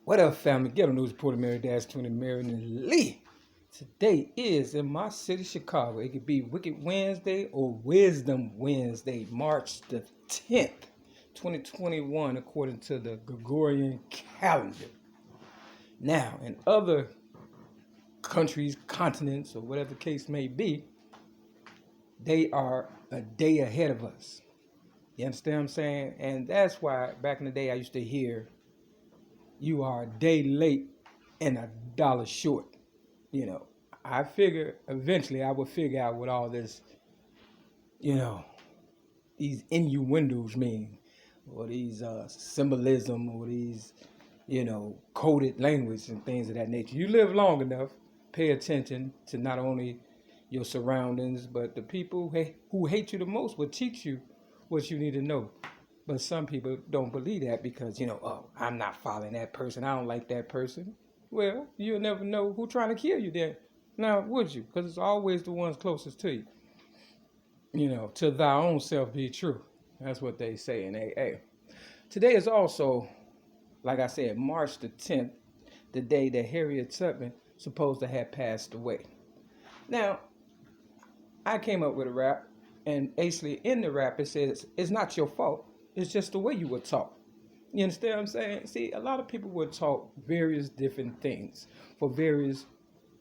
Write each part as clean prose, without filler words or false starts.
What up, family? Ghetto News Reporter Mary Dash 20 Marion Lee. Today is in my city, Chicago. It could be Wicked Wednesday or Wisdom Wednesday, March the 10th, 2021, according to the Gregorian calendar. Now, in other countries, continents, or whatever the case may be, they are a day ahead of us. You understand what I'm saying? And that's why back in the day I used to hear, you are a day late and a dollar short. You know, I figure eventually I would figure out what all this, these innuendos mean, or these symbolism, or these, coded language and things of that nature. You live long enough, pay attention to not only your surroundings, but the people who hate you the most will teach you what you need to know. But some people don't believe that because, oh, I'm not following that person. I don't like that person. Well, you'll never know who's trying to kill you then. Now, would you? Because it's always the ones closest to you. To thy own self be true. That's what they say in AA. Today is also, like I said, March the 10th, the day that Harriet Tubman supposed to have passed away. Now, I came up with a rap, and actually in the rap it says, it's not your fault. It's just the way you were taught. You understand what I'm saying? See, a lot of people were taught various different things for various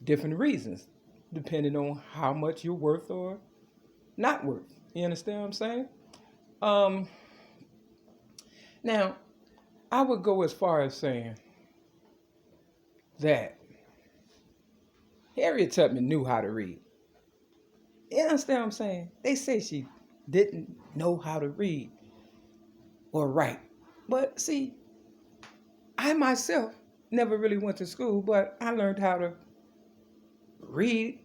different reasons, depending on how much you're worth or not worth. You understand what I'm saying? Now, I would go as far as saying that Harriet Tubman knew how to read. You understand what I'm saying? They say she didn't know how to read or write. But see, I myself never really went to school, but I learned how to read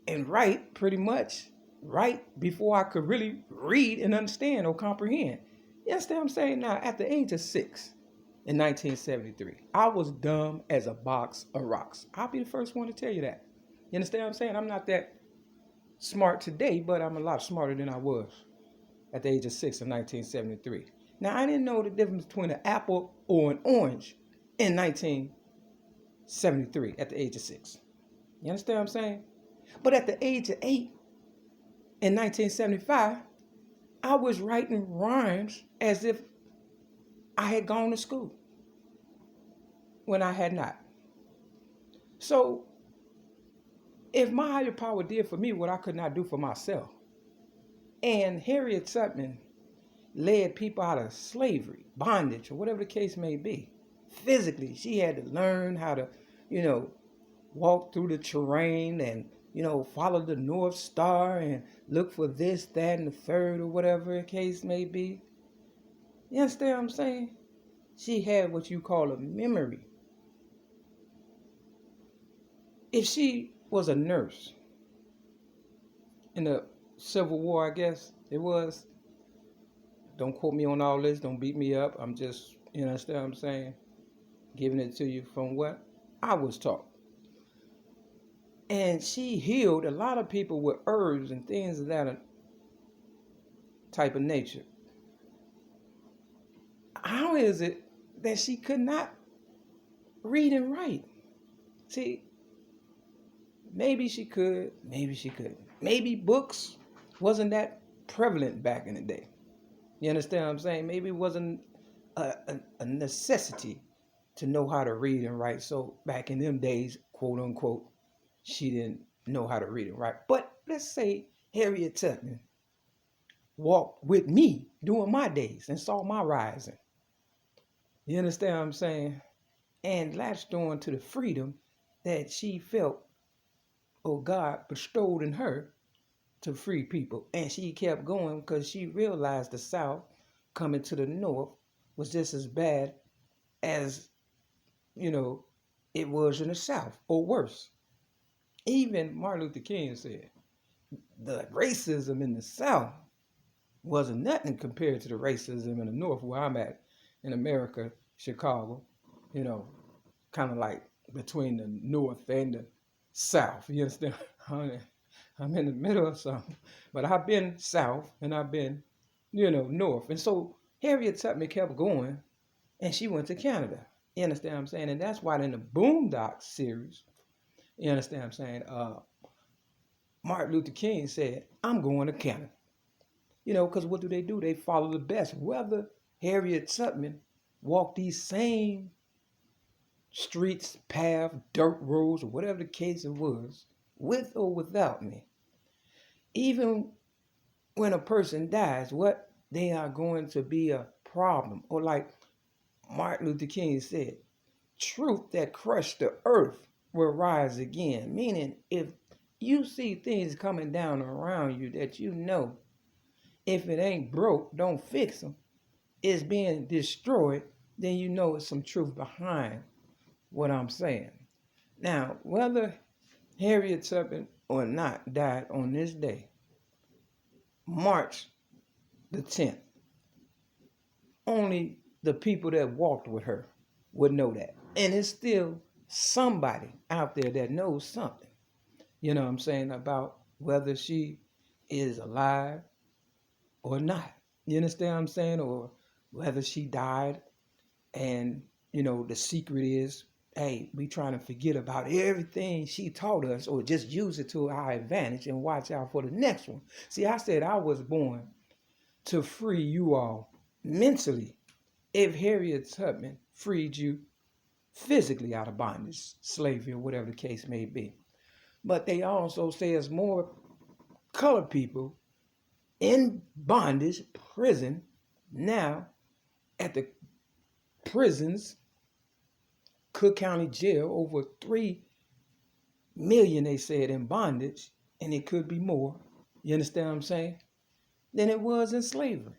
and write pretty much right before I could really read and understand or comprehend. You understand what I'm saying? Now, at the age of 6 in 1973, I was dumb as a box of rocks. I'll be the first one to tell you that. You understand what I'm saying? I'm not that smart today, but I'm a lot smarter than I was at the age of 6 in 1973. Now, I didn't know the difference between an apple or an orange in 1973 at the age of 6. You understand what I'm saying? But at the age of 8 in 1975, I was writing rhymes as if I had gone to school when I had not. So, if my higher power did for me what I could not do for myself, and Harriet Tubman led people out of slavery, bondage, or whatever the case may be, physically, she had to learn how to, walk through the terrain and, follow the North Star and look for this, that, and the third, or whatever the case may be. You understand what I'm saying? She had what you call a memory. If she was a nurse in the Civil War, I guess it was. Don't quote me on all this. Don't beat me up. I'm just, you understand what I'm saying? Giving it to you from what I was taught. And she healed a lot of people with herbs and things of that type of nature. How is it that she could not read and write? See, maybe she could, maybe she couldn't. Maybe books wasn't that prevalent back in the day. You understand what I'm saying? Maybe it wasn't a necessity to know how to read and write. So back in them days, quote unquote, she didn't know how to read and write. But let's say Harriet Tubman walked with me during my days and saw my rising. You understand what I'm saying? And latched on to the freedom that she felt, or God bestowed in her, to free people. And she kept going because she realized the South coming to the North was just as bad as, it was in the South, or worse. Even Martin Luther King said the racism in the South wasn't nothing compared to the racism in the North, where I'm at in America, Chicago, kind of like between the North and the South. You understand? I'm in the middle of something, but I've been South and I've been, North. And so Harriet Tubman kept going, and she went to Canada. You understand what I'm saying? And that's why in the BOONDOCKS series, you understand what I'm saying, Martin Luther King said, I'm going to Canada. You know, because what do? They follow the best. Whether Harriet Tubman walked these same streets, paths, dirt roads, or whatever the case it was, with or without me, even when a person dies, what they are going to be a problem. Or like Martin Luther King said, truth that crushed the earth will rise again. Meaning, if you see things coming down around you that you know, if it ain't broke, don't fix them, it's being destroyed, then you know it's some truth behind what I'm saying. Now, whether Harriet Tubman or not died on this day, March the 10th, only the people that walked with her would know that. And it's still somebody out there that knows something, you know what I'm saying, about whether she is alive or not. You understand what I'm saying? Or whether she died and, you know, the secret is, hey, we trying to forget about everything she taught us or just use it to our advantage and watch out for the next one. See, I said I was born to free you all mentally. If Harriet Tubman freed you physically out of bondage, slavery, or whatever the case may be. But they also say there's more colored people in bondage, prison, now at the prisons, Cook County Jail, over 3 million, they said, in bondage, and it could be more, you understand what I'm saying, than it was in slavery.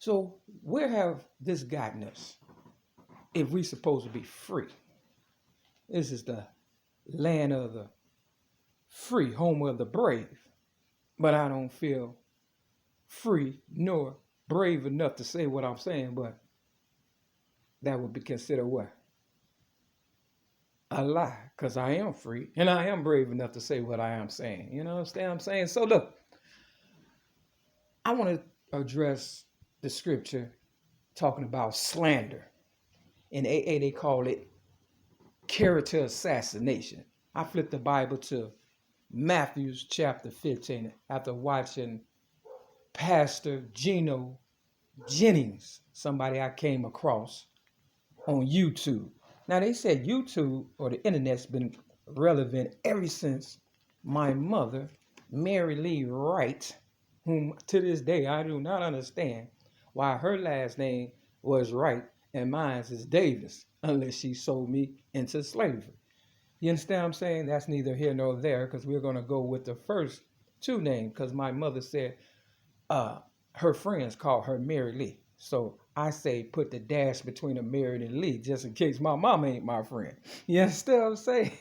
So where have this gotten us if we supposed to be free? This is the land of the free, home of the brave. But I don't feel free nor brave enough to say what I'm saying, but that would be considered what? A lie, because I am free and I am brave enough to say what I am saying. You know what I'm saying? So look, I want to address the scripture talking about slander. In AA, they call it character assassination. I flipped the Bible to Matthew chapter 15 after watching Pastor Gino Jennings, somebody I came across on YouTube. Now, they said YouTube or the internet's been relevant ever since my mother, Mary Lee Wright, whom to this day I do not understand why her last name was Wright and mine is Davis, unless she sold me into slavery. You understand what I'm saying? That's neither here nor there, because we're going to go with the first two names, because my mother said her friends called her Mary Lee. So I say put the dash between a Mary and Lee, just in case my mama ain't my friend. You understand what I'm saying?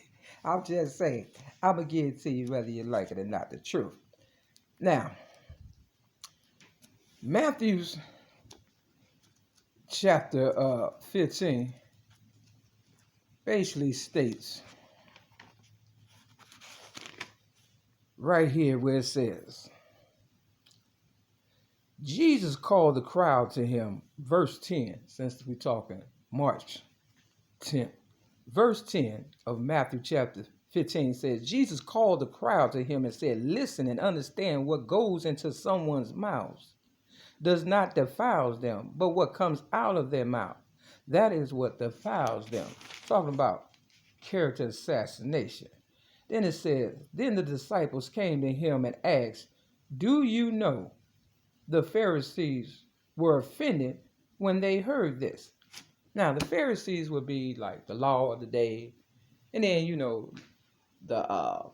I'm just saying, I'm going to give it to you whether you like it or not, the truth. Now, Matthew's chapter 15 basically states right here where it says, Jesus called the crowd to him, verse 10, since we're talking March 10th. Verse 10 of Matthew chapter 15 says, Jesus called the crowd to him and said, listen and understand what goes into someone's mouths does not defile them, but what comes out of their mouth, that is what defiles them. Talking about character assassination. Then it says, then the disciples came to him and asked, do you know? The Pharisees were offended when they heard this. Now, the Pharisees would be like the law of the day. And then, you know, the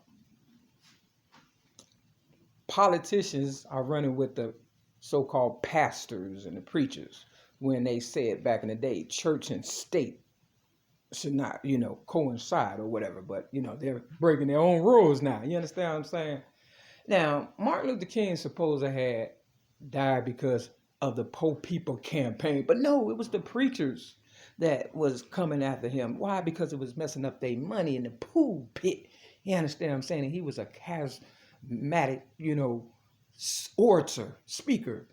politicians are running with the so-called pastors and the preachers when they said back in the day, church and state should not, you know, coincide or whatever. But, you know, they're breaking their own rules now. You understand what I'm saying? Now, Martin Luther King supposedly had died because of the Poor People campaign. But no, it was the preachers that was coming after him. Why? Because it was messing up their money in the pulpit. You understand what I'm saying? And he was a charismatic, you know, orator, speaker.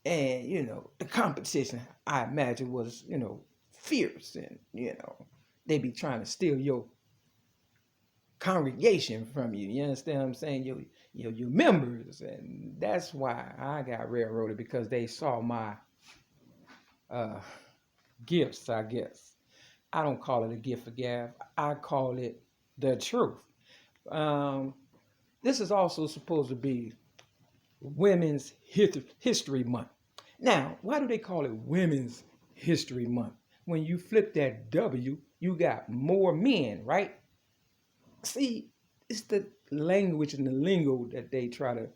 And, you know, the competition, I imagine, was, you know, fierce. And, you know, they be trying to steal your congregation from you. You understand what I'm saying? Your members. And that's why I got railroaded, because they saw my gifts, I guess. I don't call it a gift of gab. I call it the truth. This is also supposed to be Women's History Month. Now, why do they call it Women's History Month? When you flip that W, you got more men, right? See, it's the language and the lingo that they try to,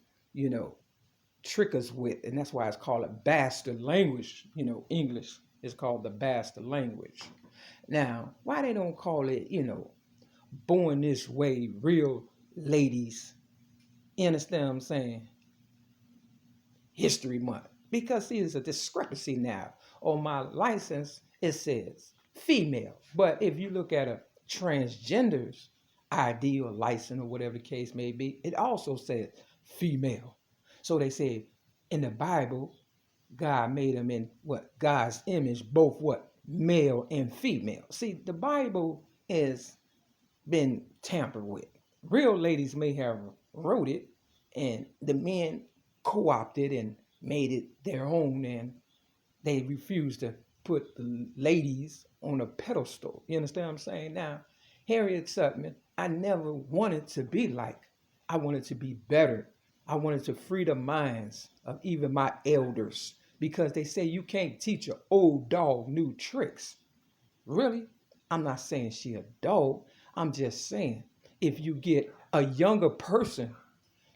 trick us with. And that's why it's called a bastard language. English is called the bastard language. Now, why they don't call it, born this way, real ladies, you understand what I'm saying? History Month. Because see, there's a discrepancy now. On my license, it says female. But if you look at a transgender's ID or license or whatever the case may be, it also says female. So they say in the Bible, God made them in what? God's image, both what? Male and female. See, the Bible has been tampered with. Real ladies may have wrote it, and the men co-opted and made it their own, and they refused to put the ladies on a pedestal. You understand what I'm saying? Now, Harriet Tubman, I never wanted to be like. I wanted to be better. I wanted to free the minds of even my elders, because they say you can't teach an old dog new tricks. Really? I'm not saying she a dog. I'm just saying if you get a younger person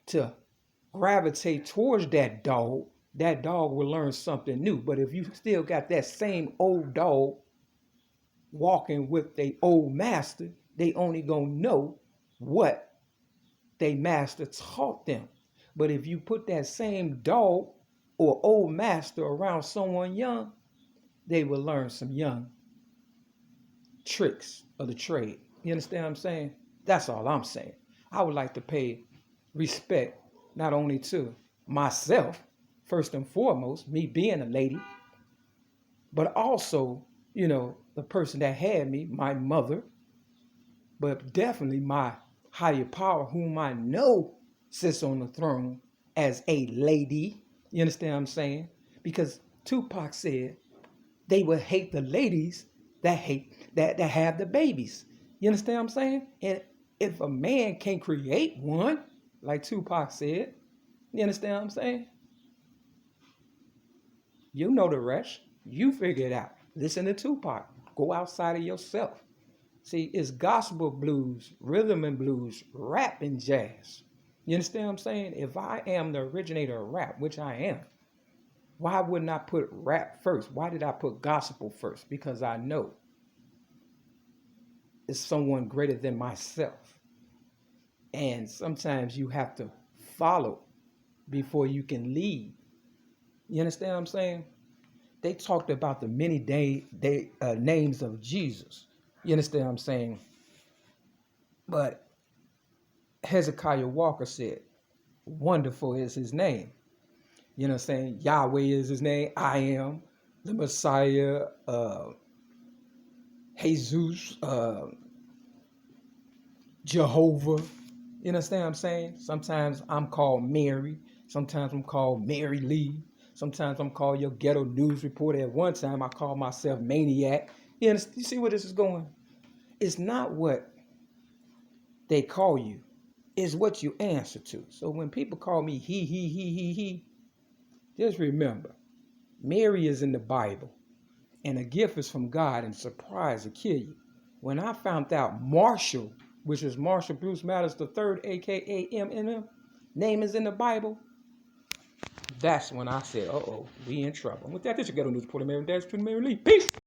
to gravitate towards that dog will learn something new. But if you still got that same old dog walking with their old master, they only gonna know what they master taught them. But if you put that same dog or old master around someone young, they will learn some young tricks of the trade. You understand what I'm saying? That's all I'm saying. I would like to pay respect not only to myself, first and foremost, me being a lady, but also, the person that had me, my mother, but definitely my higher power, whom I know sits on the throne as a lady. You understand what I'm saying? Because Tupac said they would hate the ladies that have the babies. You understand what I'm saying? And if a man can't create one, like Tupac said, you understand what I'm saying? You know the rest. You figure it out. Listen to Tupac. Go outside of yourself. See, it's gospel blues, rhythm and blues, rap and jazz. You understand what I'm saying? If I am the originator of rap, which I am, why wouldn't I put rap first? Why did I put gospel first? Because I know it's someone greater than myself. And sometimes you have to follow before you can lead. You understand what I'm saying? They talked about the many names of Jesus. You understand what I'm saying? But Hezekiah Walker said, wonderful is his name. You know what I'm saying? Yahweh is his name. I am the Messiah, Jesus, Jehovah. You understand what I'm saying? Sometimes I'm called Mary. Sometimes I'm called Mary Lee. Sometimes I'm called your ghetto news reporter. At one time, I called myself Maniac. You see where this is going? It's not what they call you. It's what you answer to. So when people call me he, just remember, Mary is in the Bible. And a gift is from God, and surprise will kill you. When I found out Marshall, which is Marshall Bruce Matters III, a.k.a. ML-MACK, name is in the Bible, that's when I said, uh-oh, we in trouble. With that, this is Ghetto News Reporter, Mary Dash, Mary Lee. Peace!